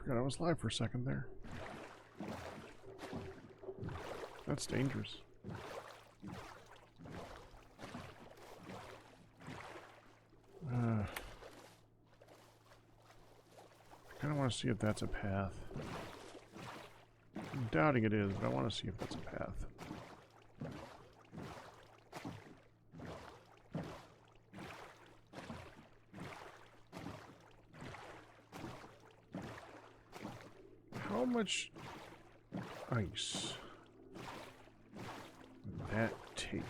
Forgot I was live for a second there. That's dangerous. I kind of want to see if that's a path. I'm doubting it is, but I want to see if that's a path. How much ice would that take?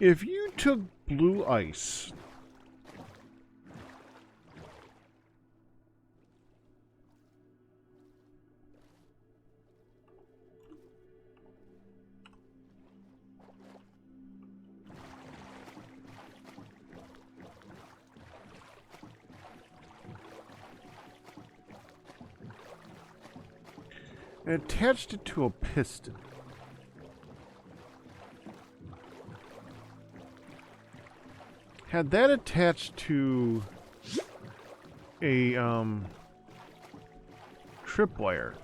If you took blue ice and attached it to a piston, had that attached to a tripwire,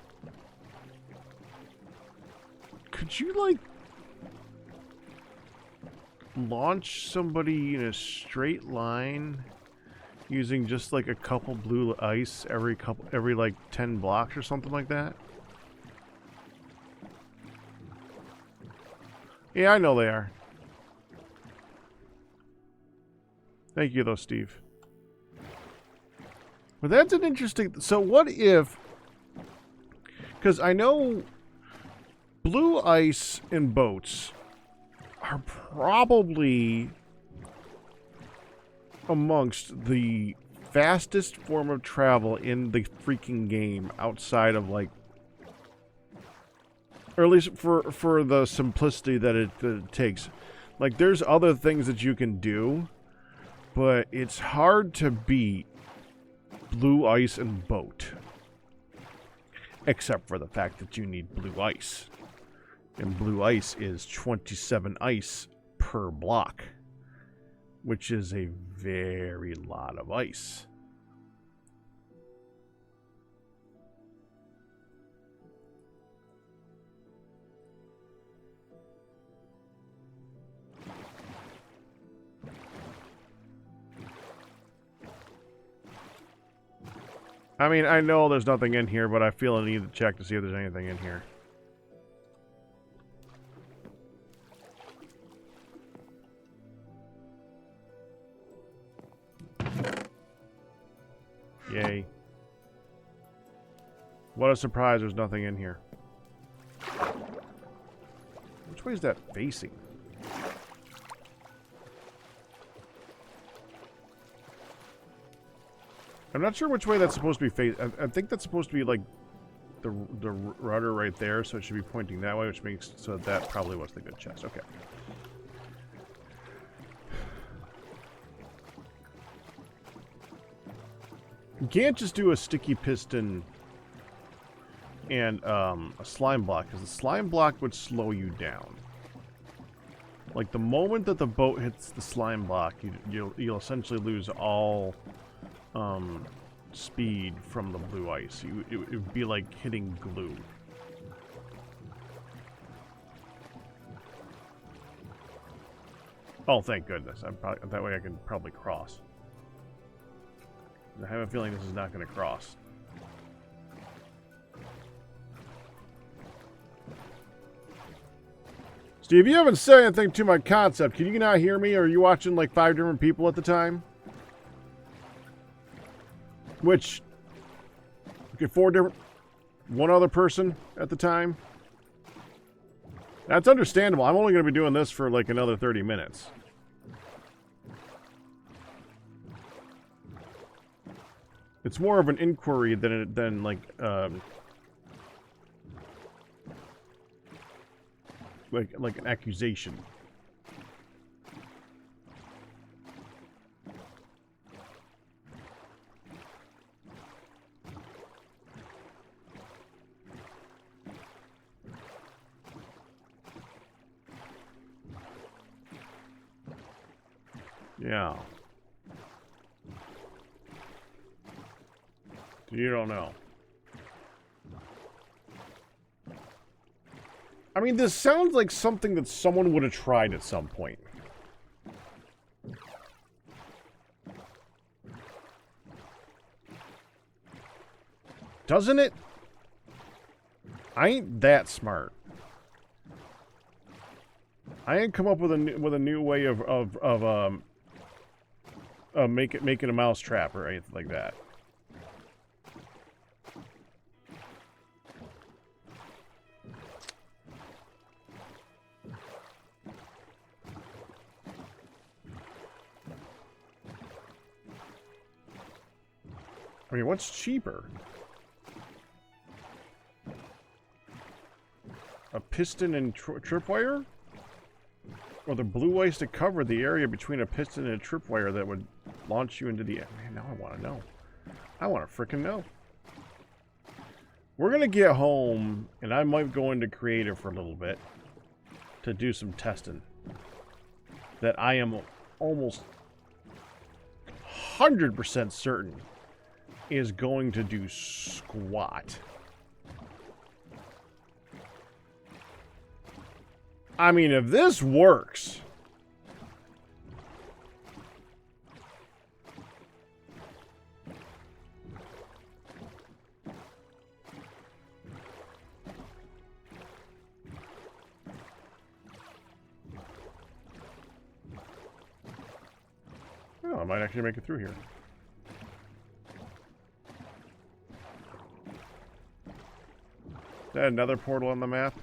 could you like launch somebody in a straight line using just like a couple blue ice every like 10 blocks or something like that? Yeah, I know they are. Thank you, though, Steve. But that's an interesting... So what if... Because I know blue ice in boats are probably amongst the fastest form of travel in the freaking game outside of, like... Or at least for the simplicity that it takes. Like, there's other things that you can do, but it's hard to beat blue ice and boat. Except for the fact that you need blue ice. And blue ice is 27 ice per block, which is a very lot of ice. I mean, I know there's nothing in here, but I feel I need to check to see if there's anything in here. Yay. What a surprise, there's nothing in here. Which way is that facing? I'm not sure which way that's supposed to be facing. I think that's supposed to be like the rudder right there, so it should be pointing that way, which makes so that probably was the good chest. Okay. You can't just do a sticky piston and a slime block, because the slime block would slow you down. Like the moment that the boat hits the slime block, you'll essentially lose all speed from the blue ice. It would be like hitting glue. Oh, thank goodness. That way I can probably cross. I have a feeling this is not going to cross. Steve, you haven't said anything to my concept. Can you not hear me? Or are you watching like 5 different people at the time? Which, okay, 4 different, 1 other person at the time. That's understandable. I'm only going to be doing this for like another 30 minutes. It's more of an inquiry than like an accusation. Yeah. You don't know. I mean, this sounds like something that someone would have tried at some point. Doesn't it? I ain't that smart. I ain't come up with a new way of making a mouse trap or anything like that. I mean, what's cheaper? A piston and tripwire? Or the blue ways to cover the area between a piston and a tripwire that would launch you into the... Man, now I want to know. I want to frickin' know. We're going to get home, and I might go into creative for a little bit to do some testing. That I am almost 100% certain is going to do squat. I mean, if this works... Oh, I might actually make it through here. Is that another portal on the map?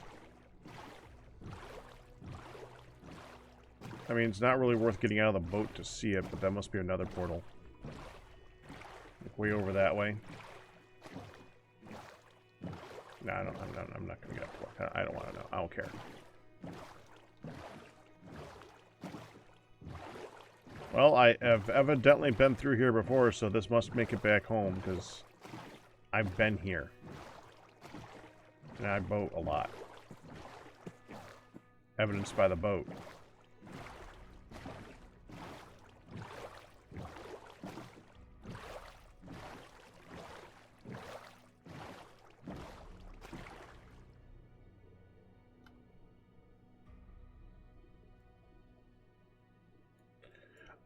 I mean, it's not really worth getting out of the boat to see it, but that must be another portal. Like way over that way. No, I'm not going to get up. I don't want to know. I don't care. Well, I have evidently been through here before, so this must make it back home, because I've been here. And I boat a lot. Evidenced by the boat.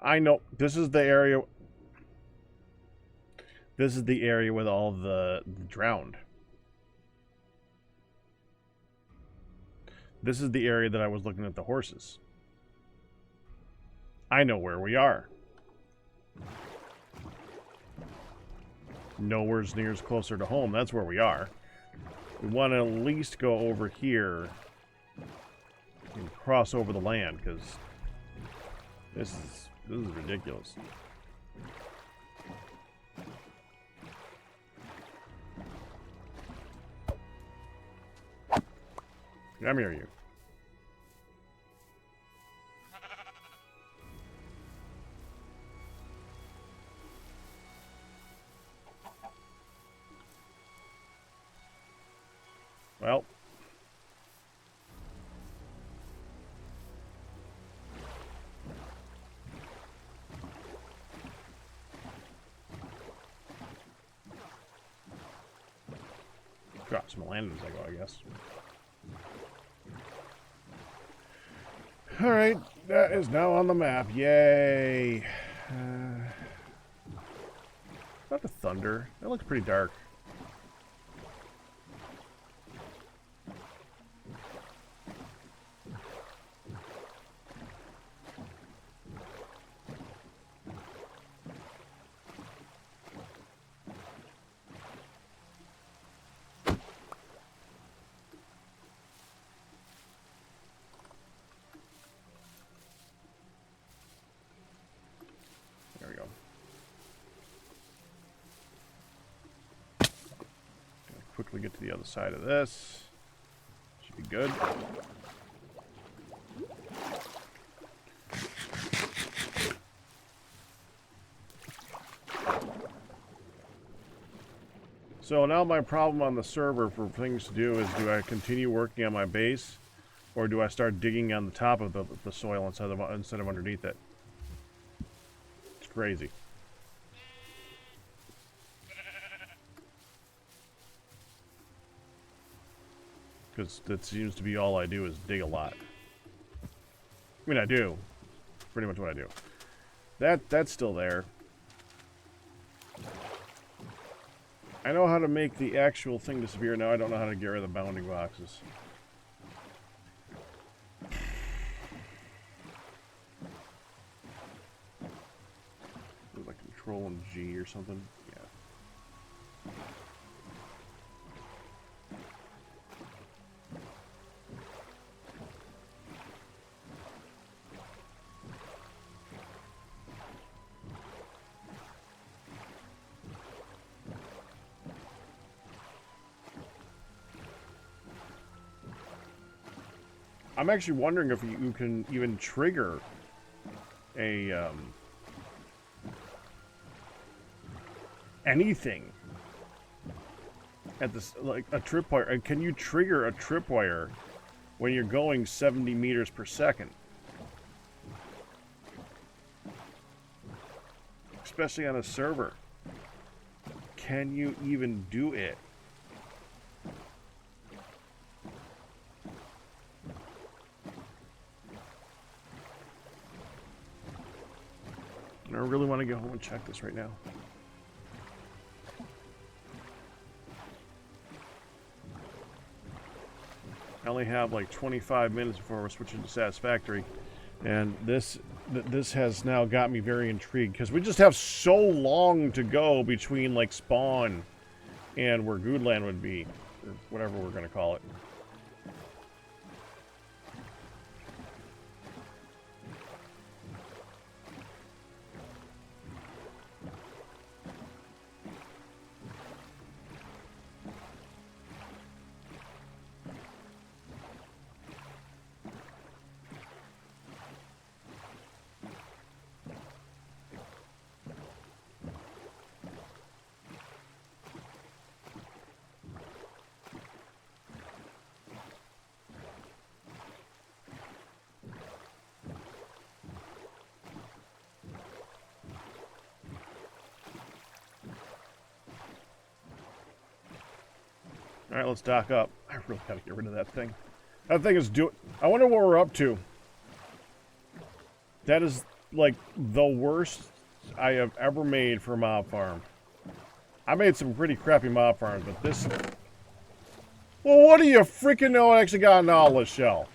I know. This is the area... This is the area with all the drowned. This is the area that I was looking at the horses. I know where we are. Nowhere's near as closer to home. That's where we are. We want to at least go over here and cross over the land, because this is ridiculous. Come here, you. Well. Got some land as I go, I guess. Alright, that is now on the map. Yay! About the thunder. That looks pretty dark. we get to the other side of this. Should be good. So now my problem on the server for things to do is, do I continue working on my base, or do I start digging on the top of the soil instead of underneath it? It's crazy. Because that seems to be all I do is dig a lot. I mean, I do. It's pretty much what I do. That's still there. I know how to make the actual thing disappear. Now I don't know how to get rid of the bounding boxes. Like Control and G or something. Yeah. I'm actually wondering if you can even trigger a anything at this, like a tripwire. Can you trigger a tripwire when you're going 70 meters per second? Especially on a server. Can you even do it? I really want to go home and check this right now. I only have like 25 minutes before we're switching to Satisfactory, and this has now got me very intrigued, because we just have so long to go between like spawn and where Goodland would be, or whatever we're going to call it. Alright, let's dock up. I really gotta get rid of that thing. That thing is I wonder what we're up to. That is, like, the worst I have ever made for a mob farm. I made some pretty crappy mob farms, but this... Well, what do you freaking know? I actually got an outlet shell.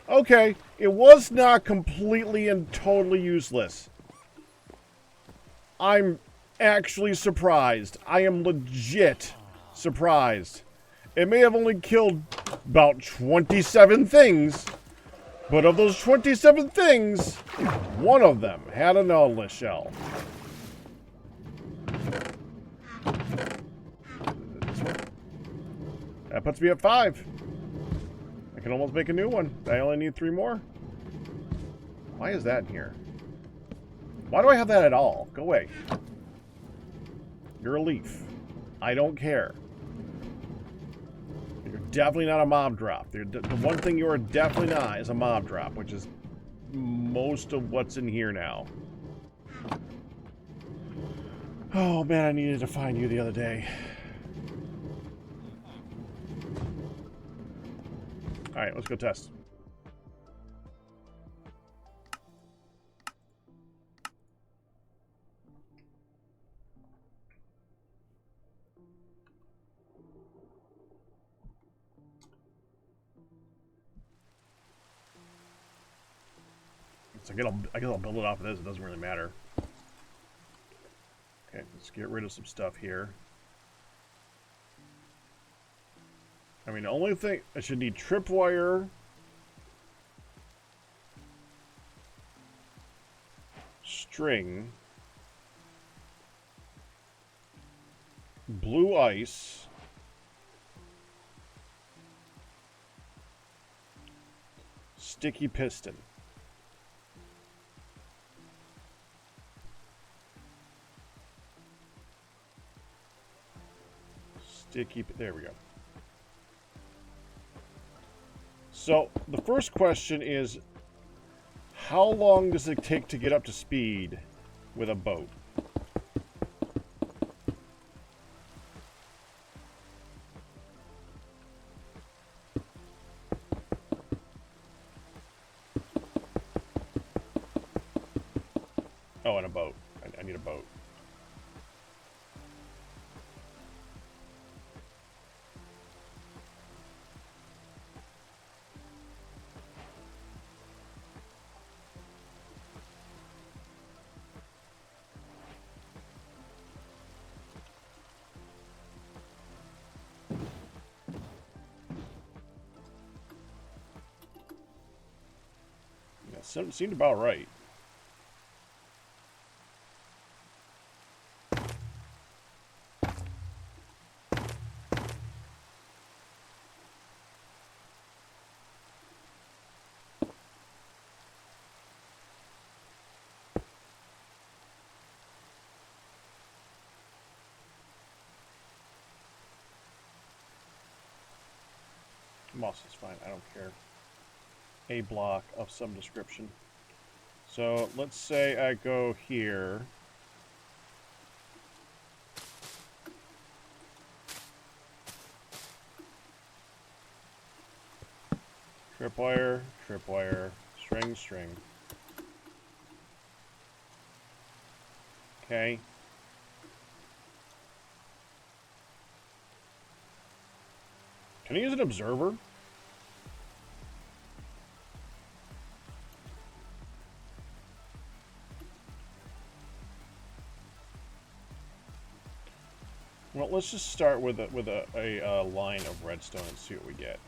Okay, it was not completely and totally useless. I'm actually surprised. I am legit surprised. It may have only killed about 27 things, but of those 27 things, one of them had a nautilus shell. This one? That puts me at 5. I can almost make a new one. I only need 3 more. Why is that in here? Why do I have that at all? Go away. You're a leaf. I don't care. You're definitely not a mob drop. The one thing you are definitely not is a mob drop, which is most of what's in here now. Oh man, I needed to find you the other day. Alright, let's go test. So I guess I'll build it off of this. It doesn't really matter. Okay, let's get rid of some stuff here. I mean, the only thing... I should need tripwire. String. Blue ice. sticky piston. There we go. So the first question is, how long does it take to get up to speed with a boat? Oh, and a boat. I need a boat. Yeah, seemed about right. Moss is fine, I don't care. A block of some description. So let's say I go here. Tripwire, string, string. Okay. Can I use an observer? Well, let's just start with a line of redstone and see what we get.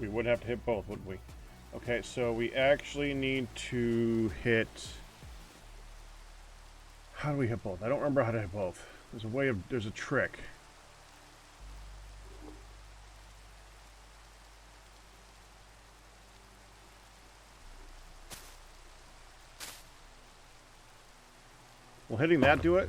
We would have to hit both, wouldn't we? Okay, so we actually need to hit... How do we hit both? I don't remember how to hit both. There's a way of... There's a trick. Will hitting that do it?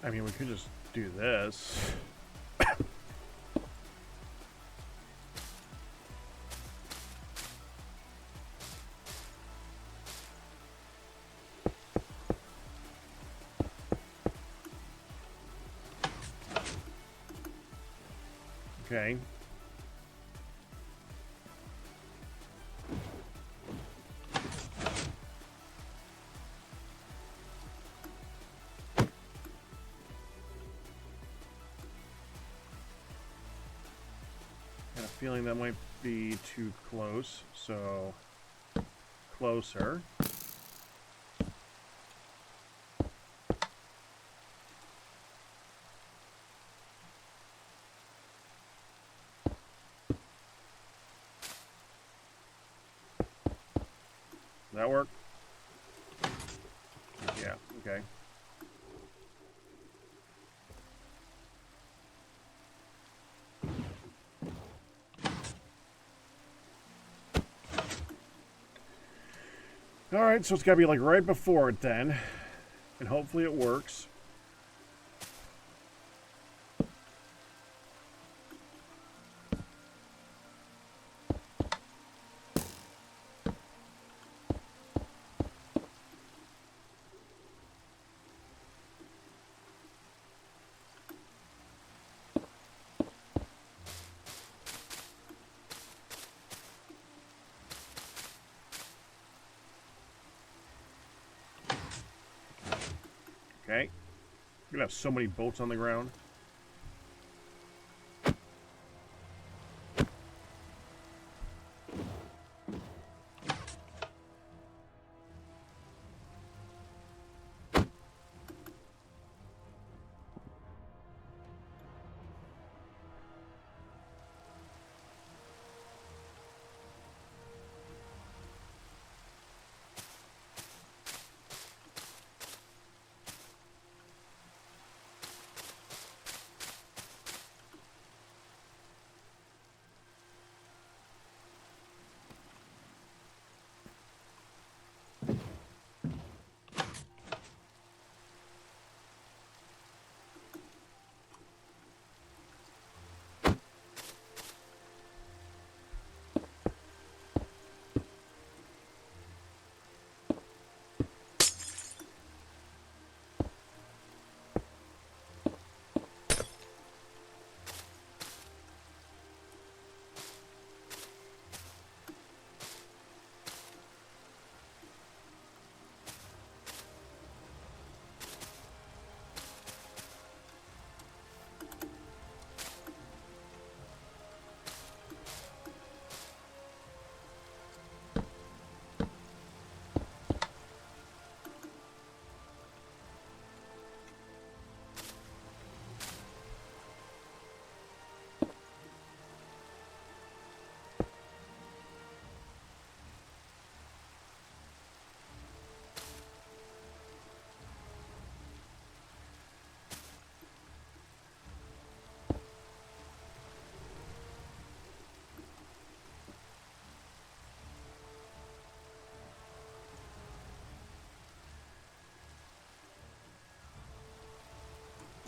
I mean, we could just do this. Okay. Feeling that might be too close, so closer. That work? Yeah, okay. Alright, so it's gotta be like right before it then. And hopefully it works. Okay. We're gonna have so many boats on the ground.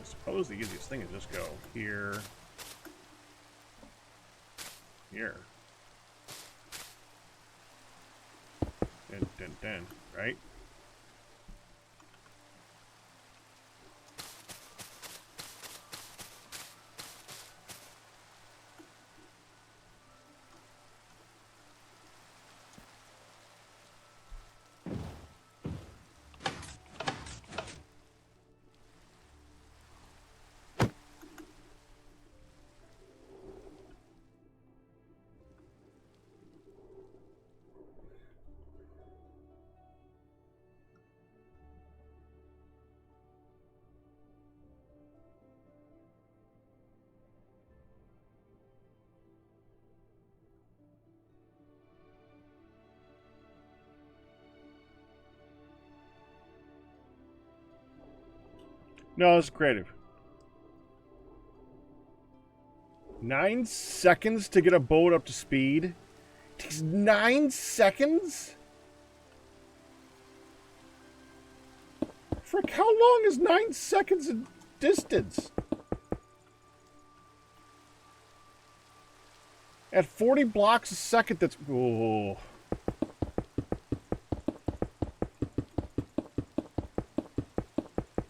I suppose the easiest thing is just go here, here, dun, right? No, it's creative. 9 seconds to get a boat up to speed? It takes 9 seconds? Frick, how long is 9 seconds in distance? At 40 blocks a second, that's... Oh.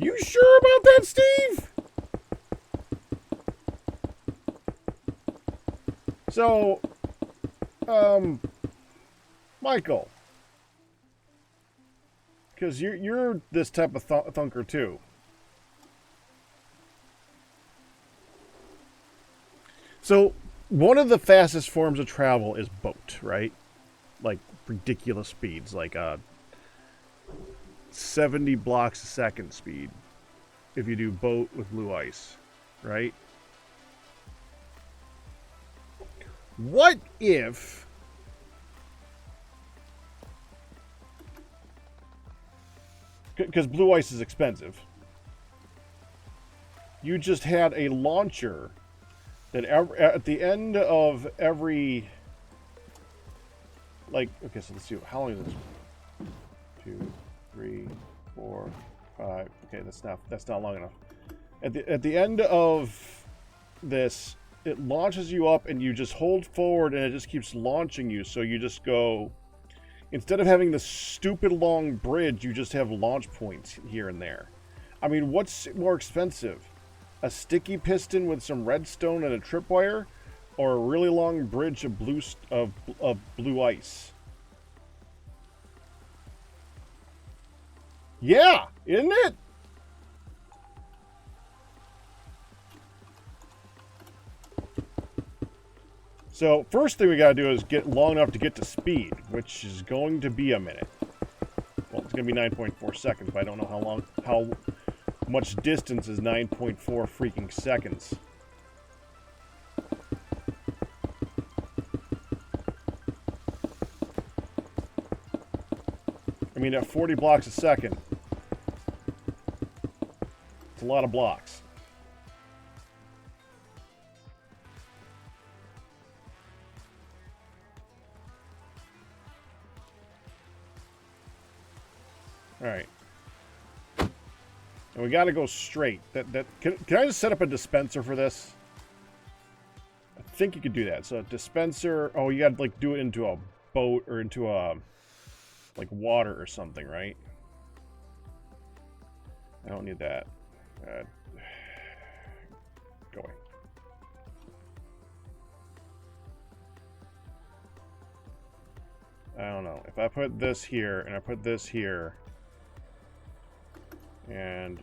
You sure about that, Steve? So, Michael, because you're this type of thunker too. So, one of the fastest forms of travel is boat, right? Like ridiculous speeds, like 70 blocks a second speed if you do boat with blue ice, right? What if because blue ice is expensive, you just had a launcher that at the end of every, like, okay, so let's see, how long is this? 2, 3, 4, 5. Okay, that's not long enough. At the end of this, it launches you up, and you just hold forward, and it just keeps launching you. So you just go. Instead of having the stupid long bridge, you just have launch points here and there. I mean, what's more expensive? A sticky piston with some redstone and a tripwire, or a really long bridge of blue ice? Yeah, isn't it? So, first thing we gotta do is get long enough to get to speed, which is going to be a minute. Well, it's gonna be 9.4 seconds, but I don't know how much distance is 9.4 freaking seconds. I mean, at 40 blocks a second, it's a lot of blocks. All right. And we got to go straight. Can I just set up a dispenser for this? I think you could do that. So dispenser. Oh, you got to like do it into a boat or into a like water or something, right? I don't need that. Going. I don't know. If I put this here and I put this here and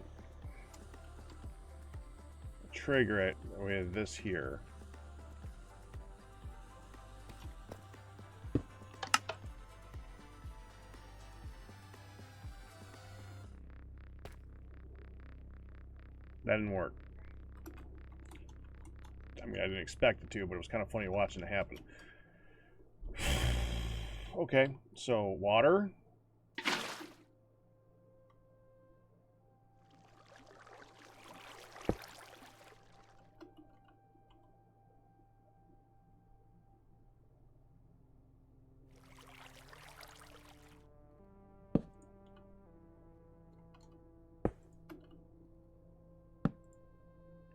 trigger it with this here. That didn't work. I mean, I didn't expect it to, but it was kind of funny watching it happen. Okay, so water.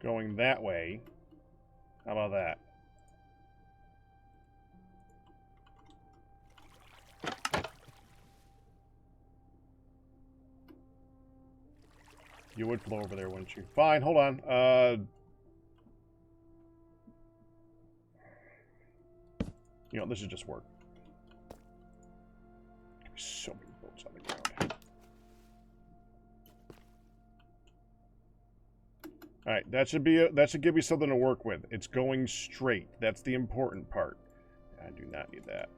Going that way. How about that? You would flow over there, wouldn't you? Fine, hold on. You know, this should just work. So many boats on the ground. All right, that should give me something to work with. It's going straight. That's the important part. I do not need that.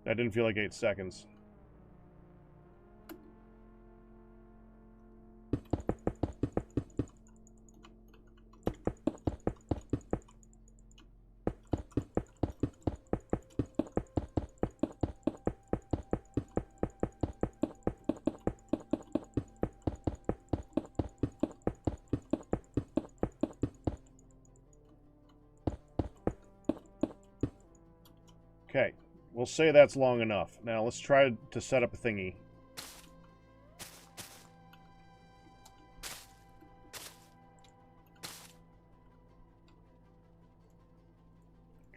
That didn't feel like 8 seconds. Okay, we'll say that's long enough. Now let's try to set up a thingy.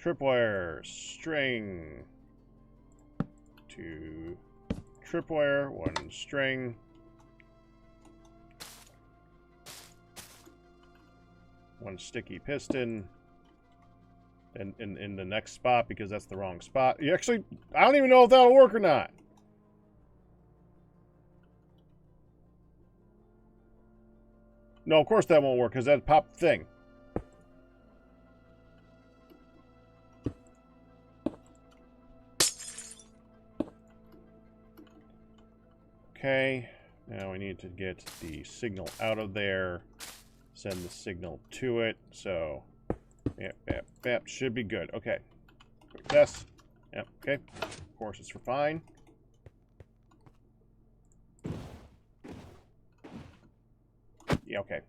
Tripwire, string, 2 tripwire, 1 string. One sticky piston. And in the next spot, because that's the wrong spot. You actually, I don't even know if that'll work or not. No, of course that won't work, because that popped the thing. Okay, now we need to get the signal out of there, send the signal to it, so yep, should be good. Okay, quick test. Yep, okay, of course it's for fine. Yeah, okay.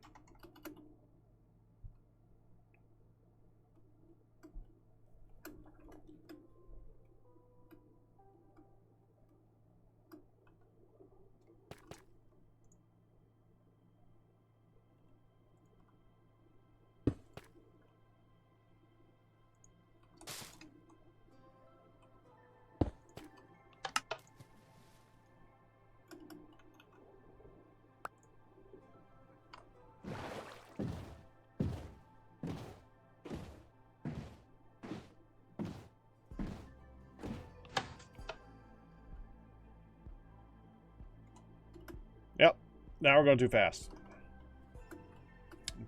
Yep. Now we're going too fast.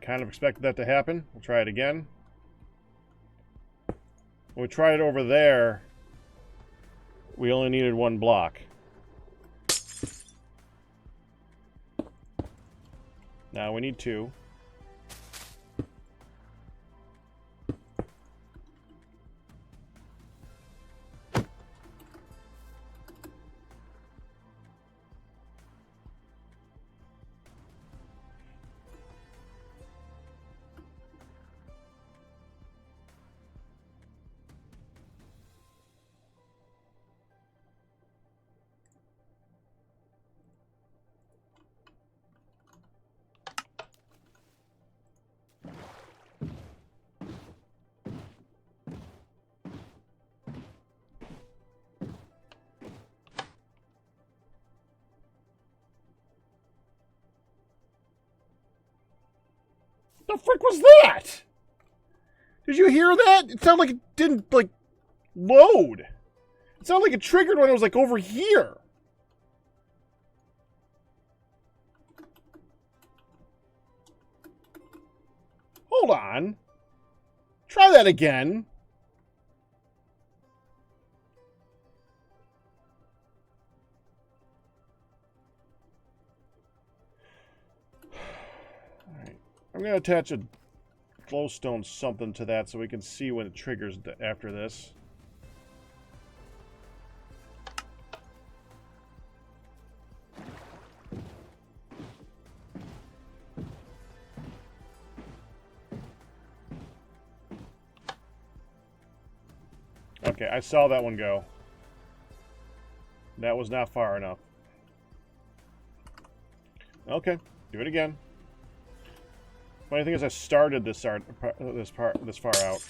Kind of expected that to happen. We'll try it again. When we tried it over there, we only needed one block. Now we need two. The frick was that? Did you hear that? It sounded like it didn't, like, load. It sounded like it triggered when it was, like, over here. Hold on. Try that again. Alright. I'm going to attach a glowstone something to that so we can see when it triggers after this. Okay, I saw that one go. That was not far enough. Okay, do it again. Funny thing is, I started this far out.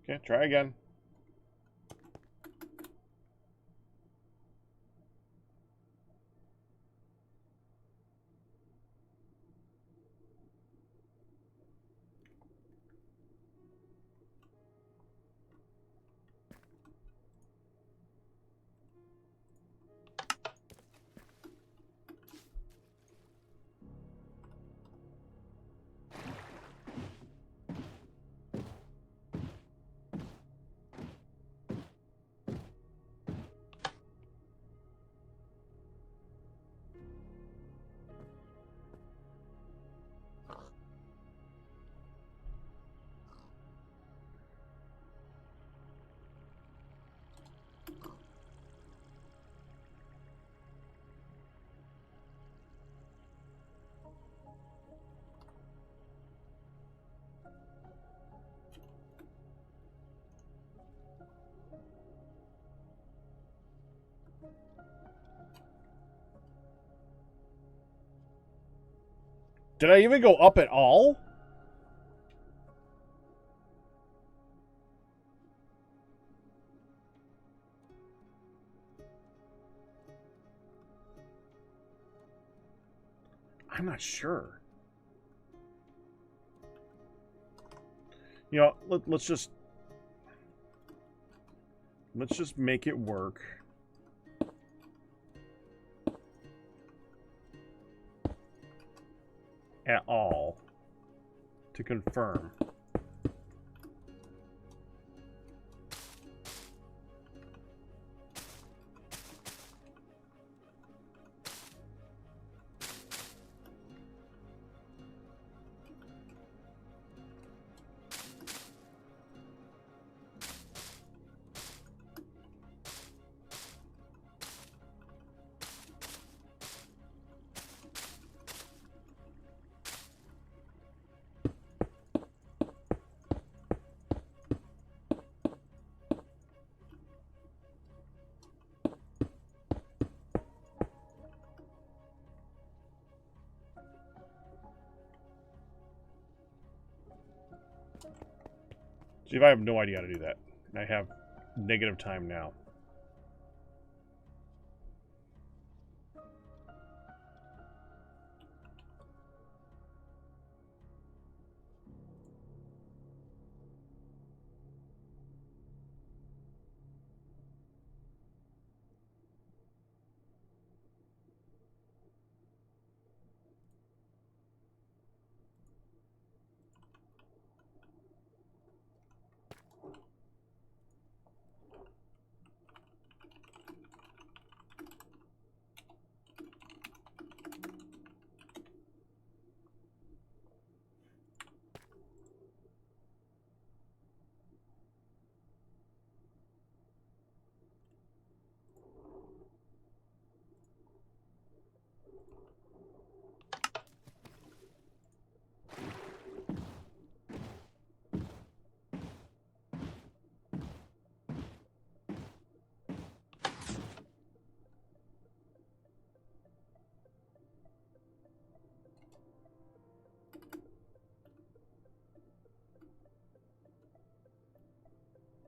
Okay, try again. Did I even go up at all? I'm not sure. You know, let's just make it work. At all to confirm. See, if I have no idea how to do that. And I have negative time now.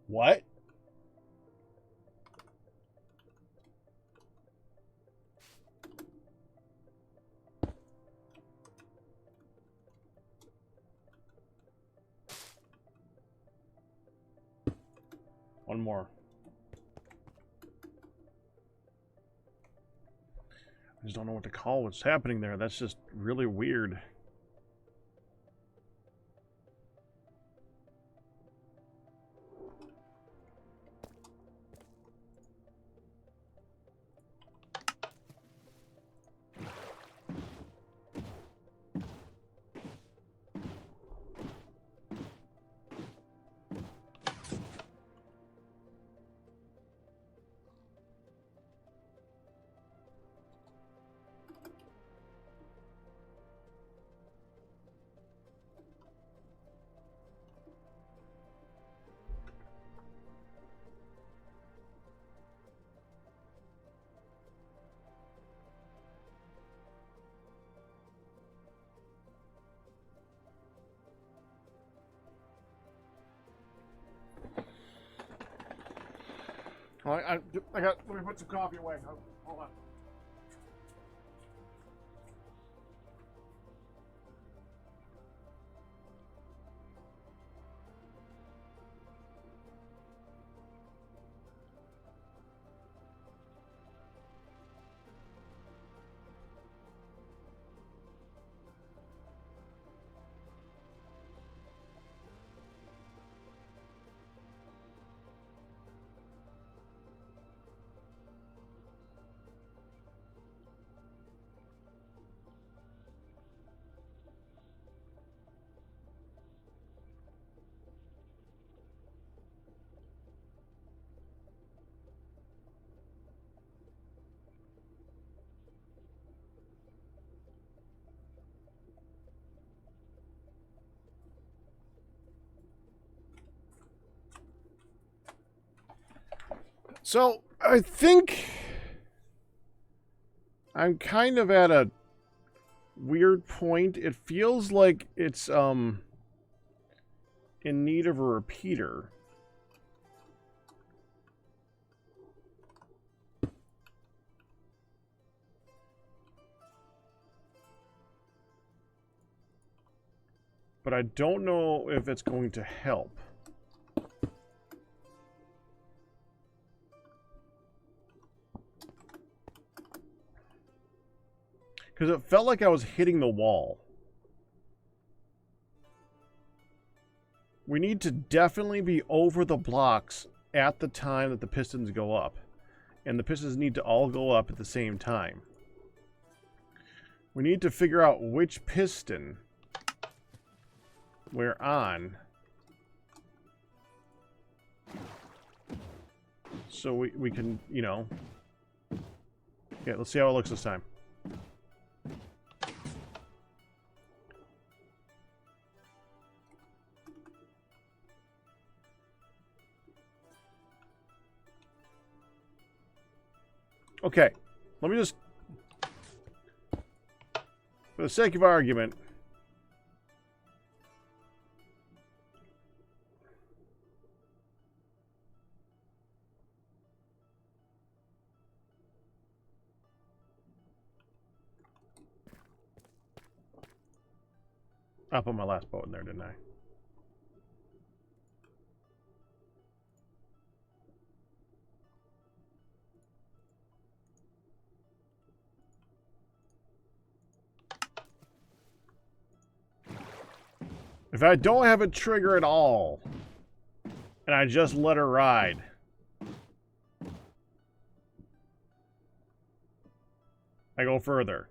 What? One more. I just don't know what to call what's happening there. That's just really weird. I got. Let me put some coffee away. Hold on. So, I think I'm kind of at a weird point. It feels like it's, in need of a repeater. But I don't know if it's going to help. Because it felt like I was hitting the wall. We need to definitely be over the blocks at the time that the pistons go up. And the pistons need to all go up at the same time. We need to figure out which piston we're on. So we can, you know... Okay, let's see how it looks this time. Okay, let me just, for the sake of argument, I put my last boat in there, didn't I? If I don't have a trigger at all, and I just let her ride, I go further.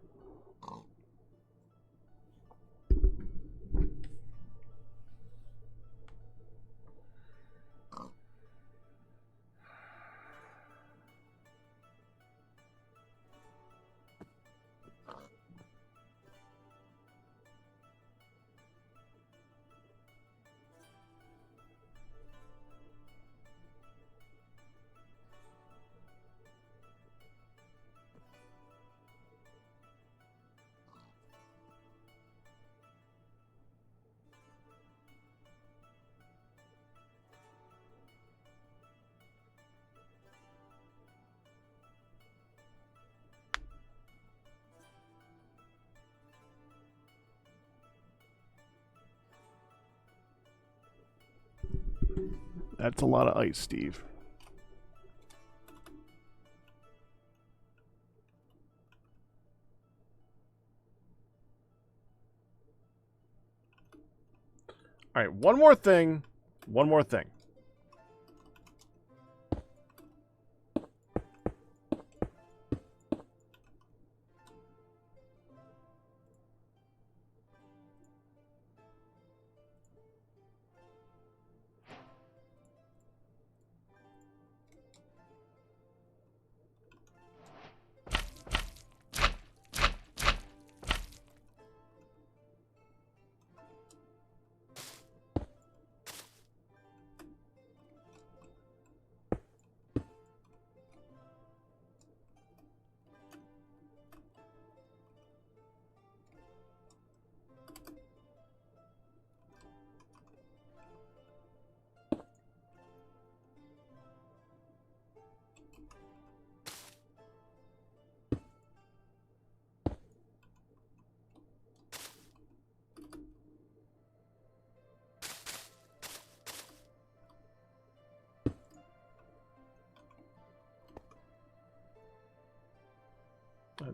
That's a lot of ice, Steve. All right, one more thing. One more thing.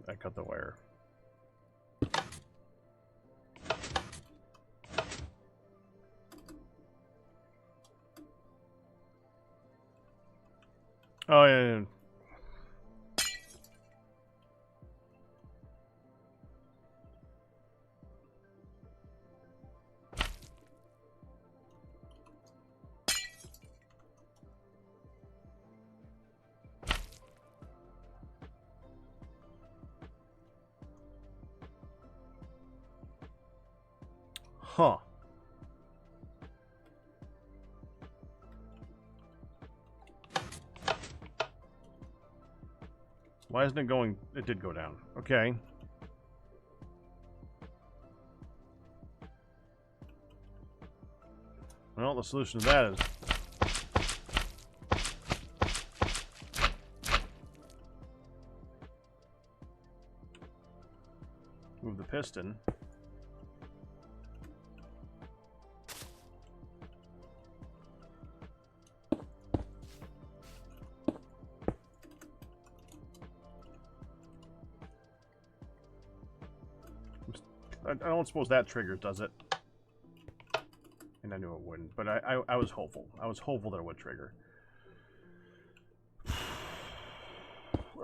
I cut the wire. Oh, yeah. Huh. Why isn't it going? It did go down. Okay. Well, the solution to that is... move the piston. I don't suppose that triggers, does it? And I knew it wouldn't, but I was hopeful. I was hopeful that it would trigger.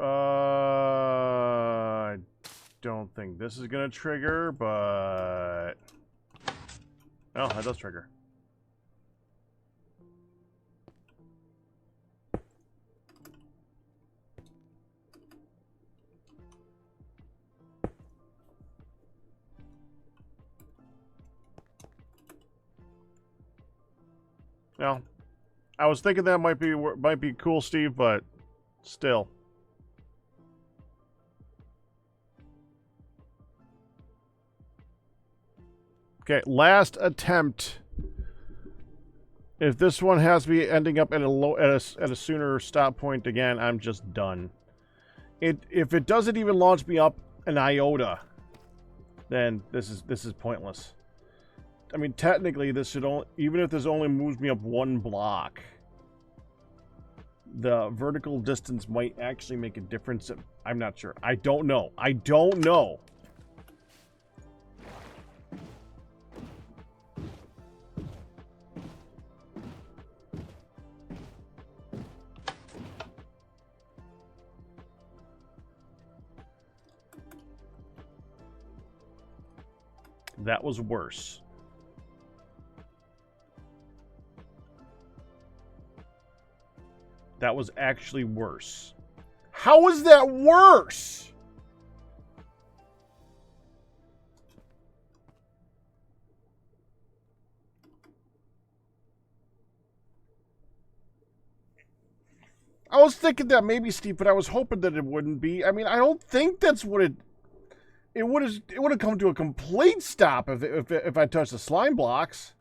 I don't think this is gonna trigger, but... oh, that does trigger. Well, I was thinking that might be cool, Steve, but still. Okay, last attempt. If this one has to be ending up at a sooner stop point again, I'm just done. If it doesn't even launch me up an iota, then this is pointless. I mean, technically, this should only, even if this only moves me up 1 block, the vertical distance might actually make a difference. I'm not sure. I don't know. I don't know. That was worse. That was actually worse. How is that worse? I was thinking that maybe, Steve, but I was hoping that it wouldn't be. I mean, I don't think that's what it would have come to a complete stop if I touched the slime blocks.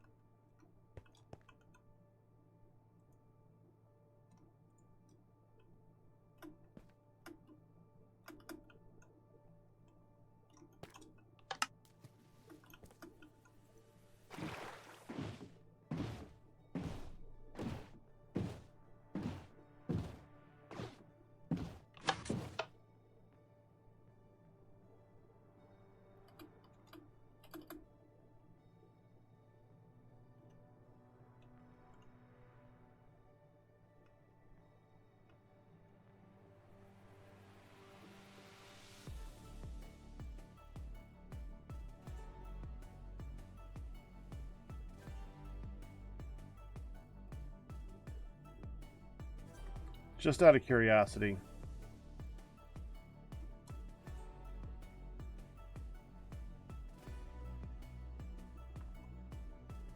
Just out of curiosity.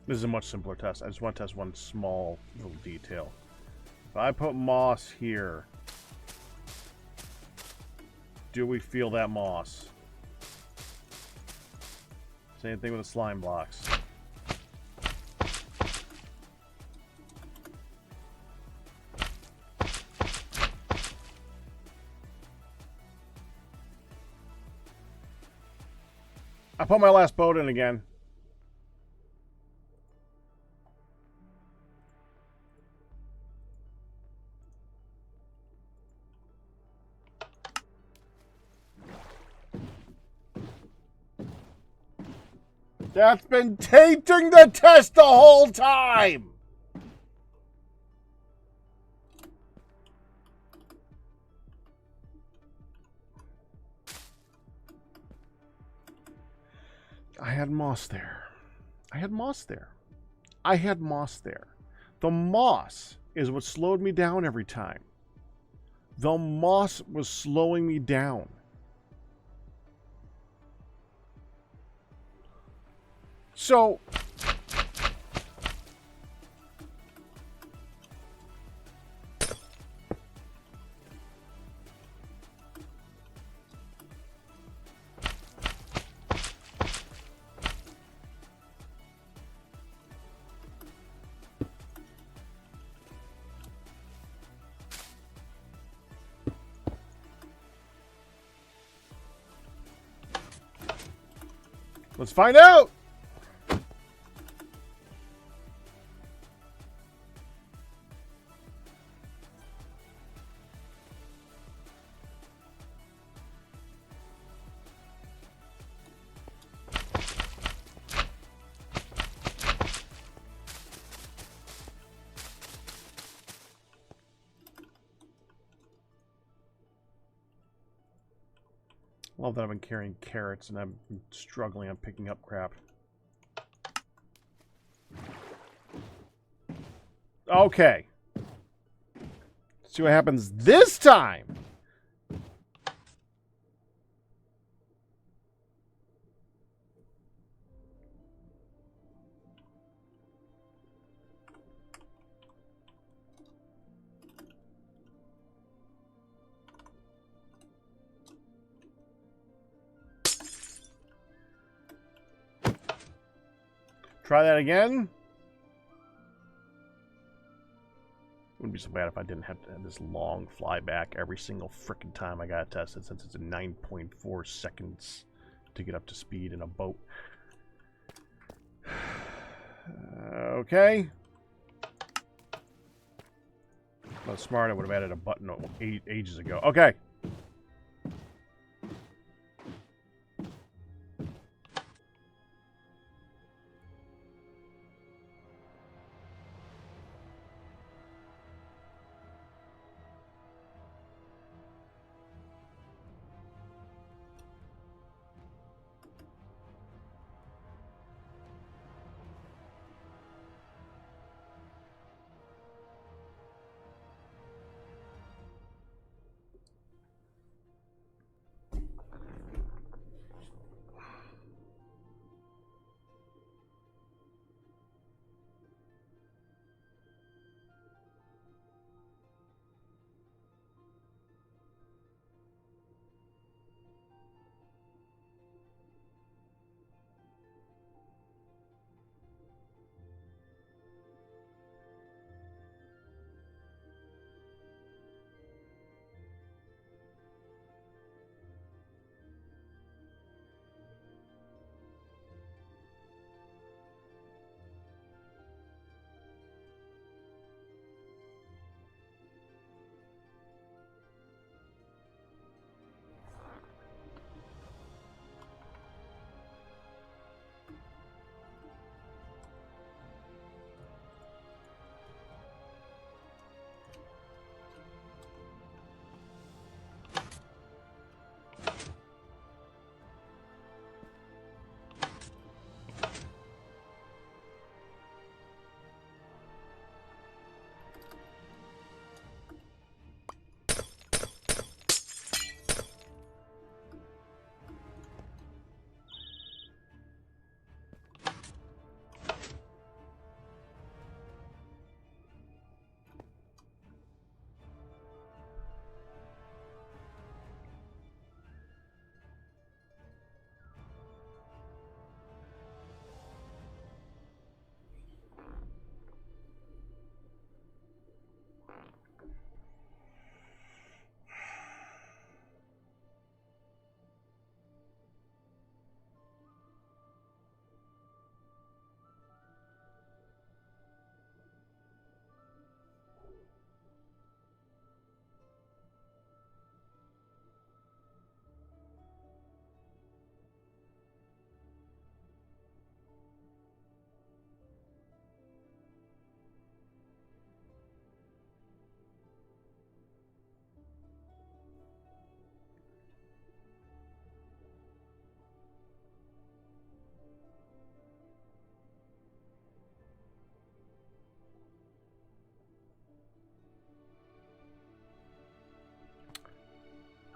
This is a much simpler test. I just want to test one small little detail. If I put moss here, do we feel that moss? Same thing with the slime blocks. I put my last boat in again. That's been tainting the test the whole time! I had moss there. I had moss there. I had moss there. The moss is what slowed me down every time. The moss was slowing me down. So, let's find out. Love that I've been carrying carrots and I'm struggling on picking up crap. Okay. Let's see what happens this time. Try that again. Wouldn't be so bad if I didn't have to have this long fly back every single frickin' time I got tested, since it's a 9.4 seconds to get up to speed in a boat. Okay. If I was smart, I would have added a button ages ago. Okay.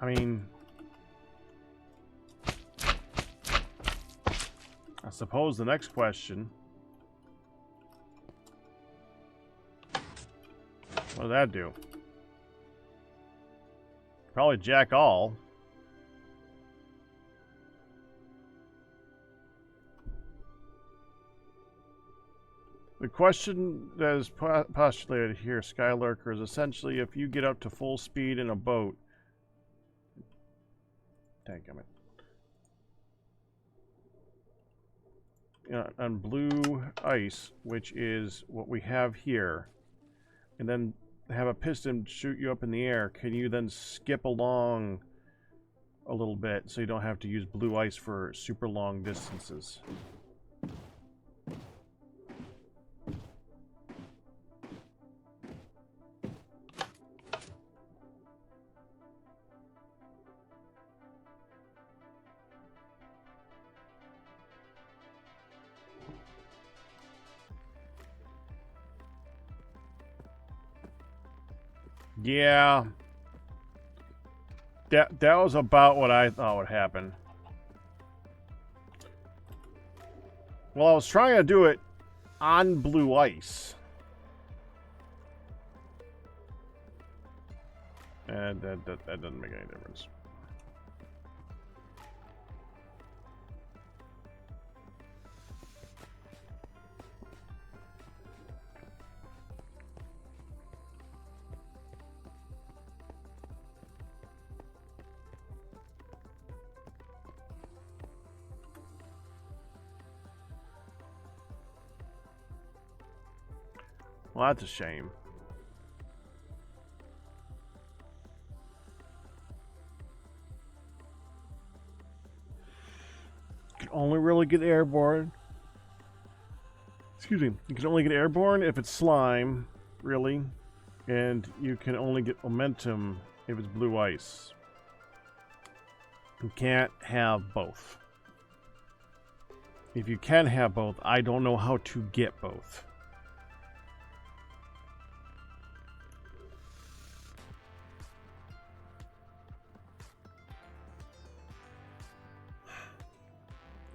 I mean, I suppose the next question. What did that do? Probably jack all. The question that is postulated here, Skylurker, is essentially if you get up to full speed in a boat. Dadgummit. On blue ice, which is what we have here, and then have a piston shoot you up in the air, can you then skip along a little bit so you don't have to use blue ice for super long distances? Yeah. That was about what I thought would happen. Well, I was trying to do it on blue ice. And that doesn't make any difference. Well, that's a shame. You can only really get airborne. Excuse me. You can only get airborne if it's slime, really. And you can only get momentum if it's blue ice. You can't have both. If you can have both, I don't know how to get both.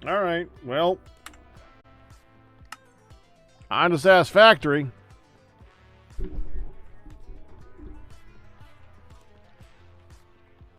Alright, well. On to Satisfactory.